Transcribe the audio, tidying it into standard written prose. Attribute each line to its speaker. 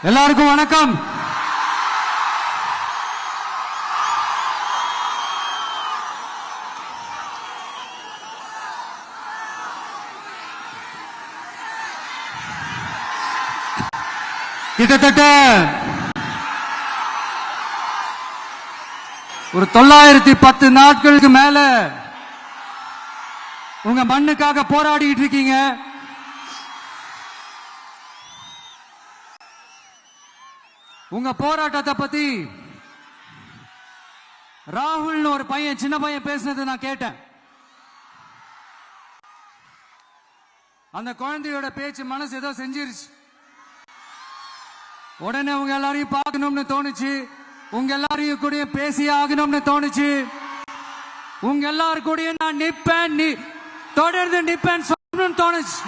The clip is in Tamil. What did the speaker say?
Speaker 1: எல்லாருக்கும் வணக்கம். கிட்டத்தட்ட ஒரு 910 நாட்களுக்கு மேல உங்க மண்ணுக்காக போராடிட்டு இருக்கீங்க. உங்க போராட்டத்தை பத்தி ராகுல் ஒரு பையன், சின்ன பையன் பேசினது நான் கேட்டேன். அந்த குழந்தையோட பேச்சு மனசு ஏதோ செஞ்சிருச்சு. உடனே உங்க எல்லாரையும் பார்க்கணும்னு தோணுச்சு, உங்க எல்லாரையும் கூட பேசி ஆகணும்னு தோணுச்சு, உங்க எல்லாரும் கூட நான் நிப்பேன், தொடர்ந்து நிப்பேன் சொல்லணும்னு தோணுச்சு.